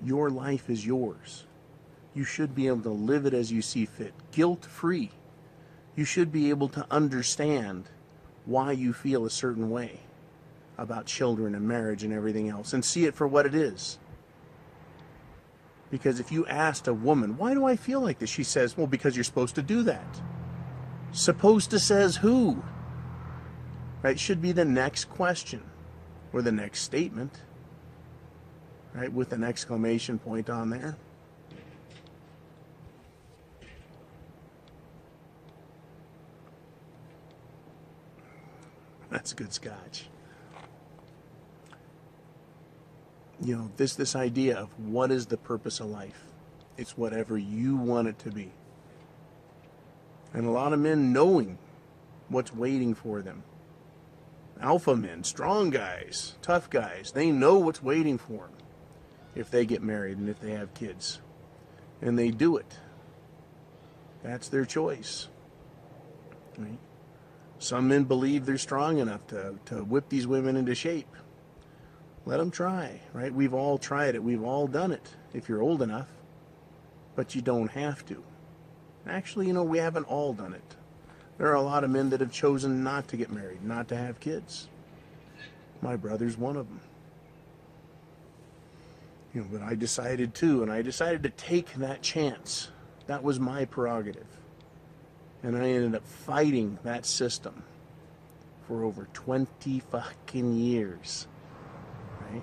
Your life is yours. You should be able to live it as you see fit, guilt-free. You should be able to understand why you feel a certain way about children and marriage and everything else, and see it for what it is. Because if you asked a woman, why do I feel like this? She says, well, because you're supposed to do that. Supposed to says who? Right? Should be the next question or the next statement. Right? With an exclamation point on there. That's good scotch. You know, this idea of what is the purpose of life. It's whatever you want it to be. And a lot of men knowing what's waiting for them. Alpha men, strong guys, tough guys, they know what's waiting for them if they get married and if they have kids. And they do it. That's their choice. Right? Some men believe they're strong enough to whip these women into shape. Let them try, right? We've all tried it. We've all done it, if you're old enough. But you don't have to. Actually, you know, we haven't all done it. There are a lot of men that have chosen not to get married, not to have kids. My brother's one of them. You know, but I decided to, and I decided to take that chance. That was my prerogative. And I ended up fighting that system for over 20 fucking years. Right?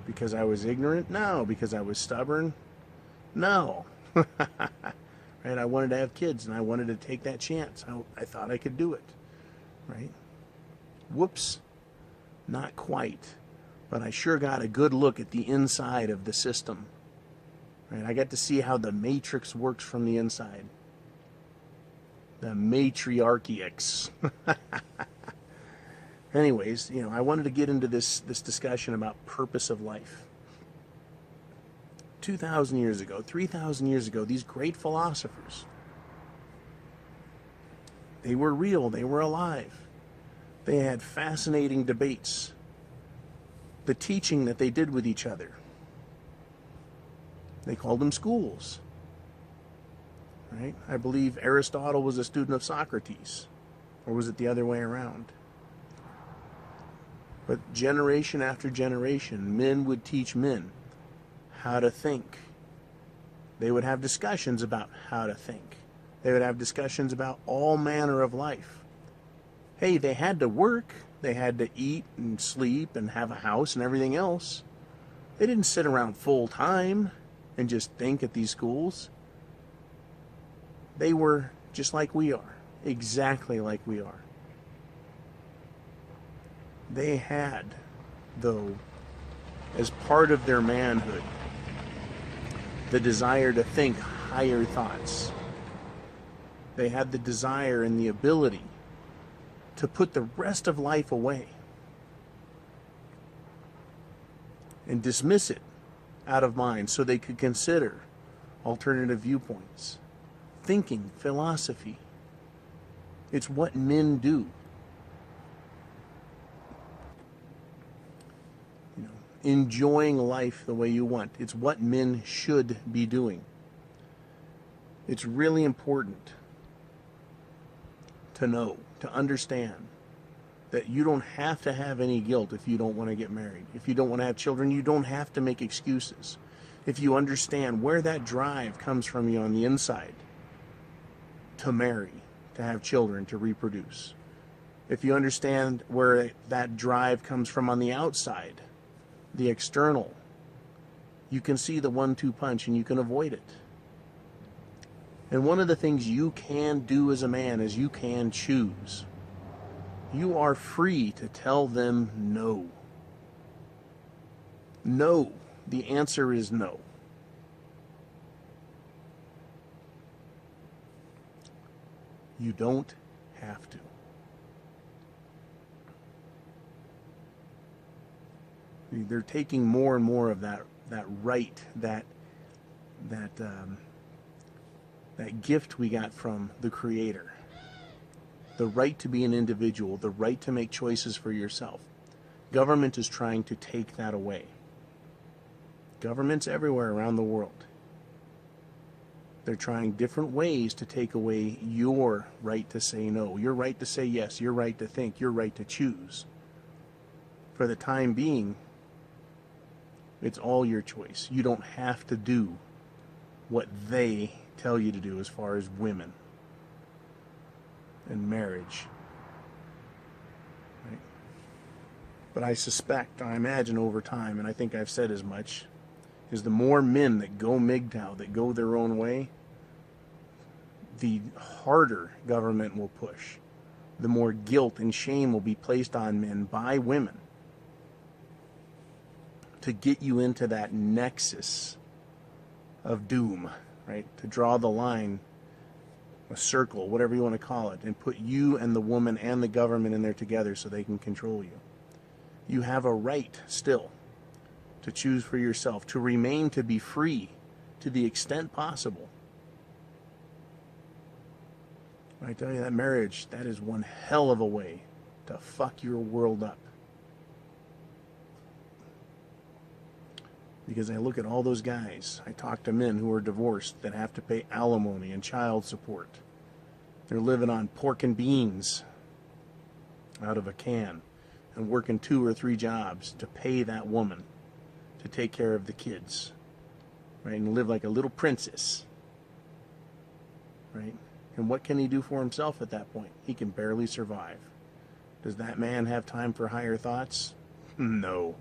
Because I was ignorant? No. Because I was stubborn? No. Right? I wanted to have kids, and I wanted to take that chance. I thought I could do it. Right? Whoops. Not quite. But I sure got a good look at the inside of the system. Right? I got to see how the matrix works from the inside. The matriarchics. Anyways, you know, I wanted to get into this discussion about purpose of life. 2,000 years ago, 3,000 years ago, these great philosophers, they were real, they were alive. They had fascinating debates. The teaching that they did with each other. They called them schools. Right? I believe Aristotle was a student of Socrates. Or was it the other way around? But generation after generation, men would teach men how to think. They would have discussions about how to think. They would have discussions about all manner of life. Hey, they had to work. They had to eat and sleep and have a house and everything else. They didn't sit around full time and just think at these schools. They were just like we are. Exactly like we are. They had, though, as part of their manhood, the desire to think higher thoughts. They had the desire and the ability to put the rest of life away and dismiss it out of mind so they could consider alternative viewpoints. Thinking, philosophy. It's what men do. You know, enjoying life the way you want. It's what men should be doing. It's really important to know, to understand that you don't have to have any guilt if you don't want to get married. If you don't want to have children, you don't have to make excuses. If you understand where that drive comes from you on the inside, to marry, to have children, to reproduce. If you understand where that drive comes from on the outside, the external, you can see the 1-2 punch and you can avoid it. And one of the things you can do as a man is you can choose. You are free to tell them no. No. The answer is no. You don't have to. They're taking more and more of that right, that gift we got from the Creator. The right to be an individual, the right to make choices for yourself. Government is trying to take that away. Governments everywhere around the world. They're trying different ways to take away your right to say no, your right to say yes, your right to think, your right to choose. For the time being, it's all your choice. You don't have to do what they tell you to do as far as women and marriage. Right? But I suspect, I imagine over time, and I think I've said as much, is the more men that go Mgtow, that go their own way, the harder government will push. The more guilt and shame will be placed on men by women to get you into that nexus of doom, right? To draw the line, a circle, whatever you want to call it, and put you and the woman and the government in there together so they can control you. You have a right still to choose for yourself, to remain, to be free to the extent possible. I tell you, that marriage, that is one hell of a way to fuck your world up. Because I look at all those guys, I talk to men who are divorced that have to pay alimony and child support. They're living on pork and beans out of a can and working 2 or 3 jobs to pay that woman to take care of the kids, right, and live like a little princess, right? And what can he do for himself at that point? He can barely survive. Does that man have time for higher thoughts? No.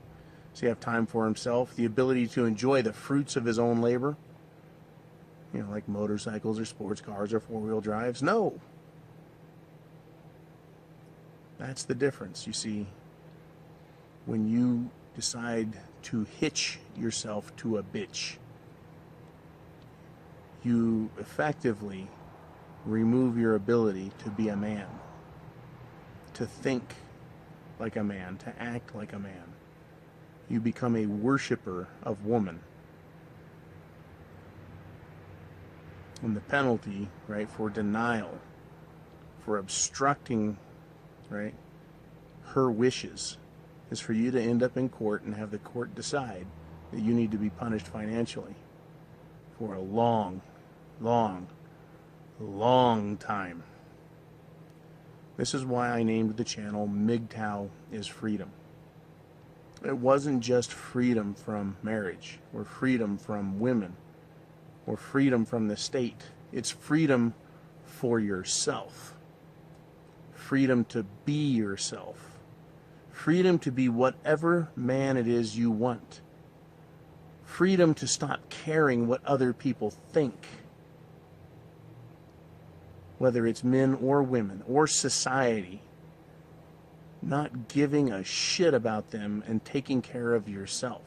Does he have time for himself? The ability to enjoy the fruits of his own labor? You know, like motorcycles or sports cars or 4-wheel drives? No. That's the difference, you see. When you decide to hitch yourself to a bitch, you effectively remove your ability to be a man, to think like a man, to act like a man. You become a worshiper of woman. And the penalty, right, for denial, for obstructing, right, her wishes, is for you to end up in court and have the court decide that you need to be punished financially for a long, long, long time. This is why I named the channel Mgtow is Freedom. It wasn't just freedom from marriage or freedom from women or freedom from the state. It's freedom for yourself. Freedom to be yourself. Freedom to be whatever man it is you want. Freedom to stop caring what other people think. Whether it's men or women or society. Not giving a shit about them and taking care of yourself.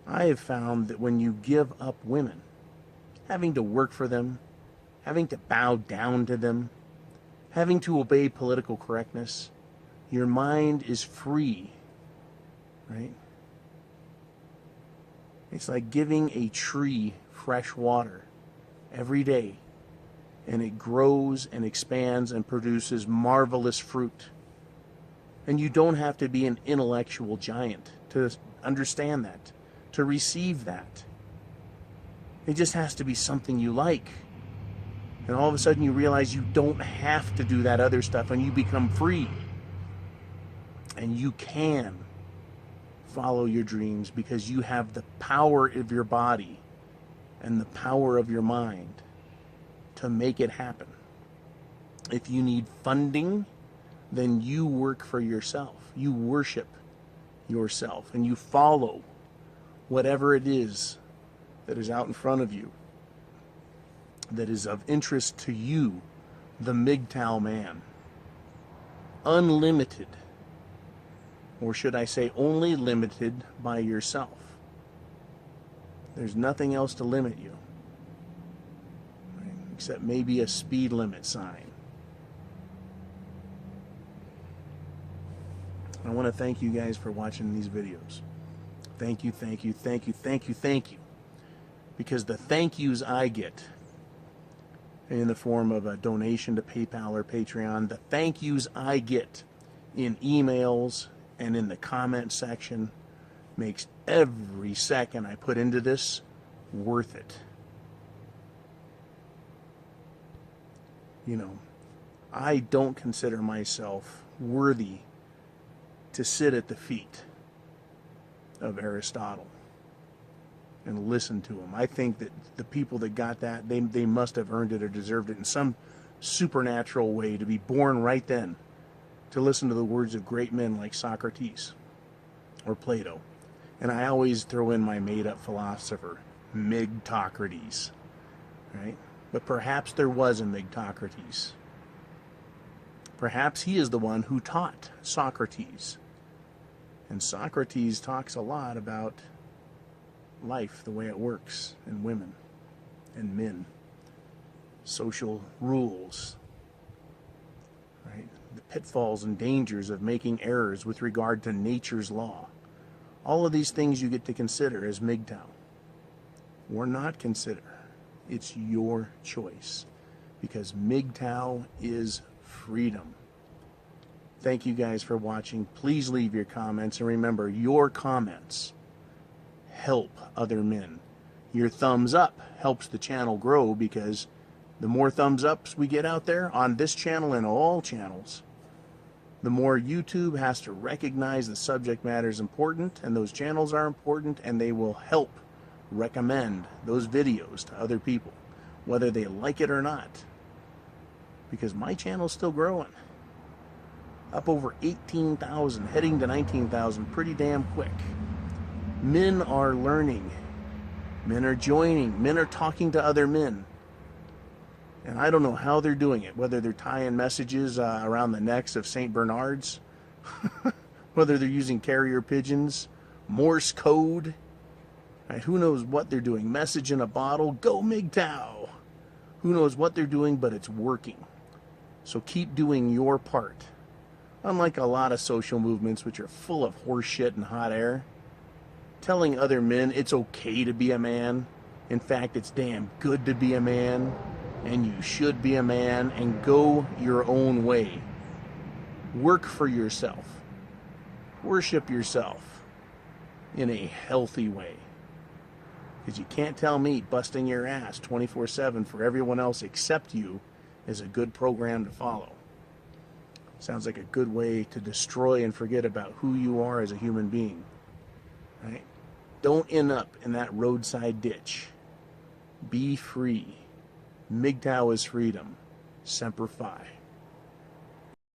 I have found that when you give up women, having to work for them, having to bow down to them, having to obey political correctness, your mind is free, right? It's like giving a tree fresh water every day, and it grows and expands and produces marvelous fruit. And you don't have to be an intellectual giant to understand that, to receive that. It just has to be something you like. And all of a sudden you realize you don't have to do that other stuff, and you become free. And you can follow your dreams because you have the power of your body and the power of your mind to make it happen. If you need funding, then you work for yourself. You worship yourself and you follow whatever it is that is out in front of you that is of interest to you, the Mgtow man. Unlimited, or should I say only limited by yourself. There's nothing else to limit you, right? Except maybe a speed limit sign. I want to thank you guys for watching these videos. Thank you, thank you, thank you, thank you, thank you. Because the thank yous I get in the form of a donation to PayPal or Patreon, the thank yous I get in emails and in the comment section makes every second I put into this worth it. You know, I don't consider myself worthy to sit at the feet of Aristotle and listen to him. I think that the people that got that, they must have earned it or deserved it in some supernatural way, to be born right then to listen to the words of great men like Socrates or Plato. And I always throw in my made-up philosopher, Mgtocrates, right? But perhaps there was a Mgtocrates. Perhaps he is the one who taught Socrates. And Socrates talks a lot about life, the way it works, and women and men, social rules, right? The pitfalls and dangers of making errors with regard to nature's law. All of these things you get to consider as Mgtow. Or not consider. It's your choice. Because Mgtow is freedom. Thank you guys for watching. Please leave your comments. And remember, your comments help other men. Your thumbs up helps the channel grow, because the more thumbs ups we get out there on this channel and all channels, the more YouTube has to recognize the subject matter is important and those channels are important, and they will help recommend those videos to other people, whether they like it or not. Because my channel's still growing. Up over 18,000, heading to 19,000 pretty damn quick. Men are learning. Men are joining. Men are talking to other men. And I don't know how they're doing it, whether they're tying messages around the necks of St. Bernards, whether they're using carrier pigeons, Morse code, right? Who knows what they're doing? Message in a bottle, go Mgtow. Who knows what they're doing, but it's working. So keep doing your part. Unlike a lot of social movements which are full of horse shit and hot air, telling other men it's okay to be a man. In fact, it's damn good to be a man. And you should be a man, and go your own way. Work for yourself. Worship yourself in a healthy way. Because you can't tell me busting your ass 24/7 for everyone else except you is a good program to follow. Sounds like a good way to destroy and forget about who you are as a human being. Right? Don't end up in that roadside ditch. Be free. Mgtow is freedom. Semper Fi.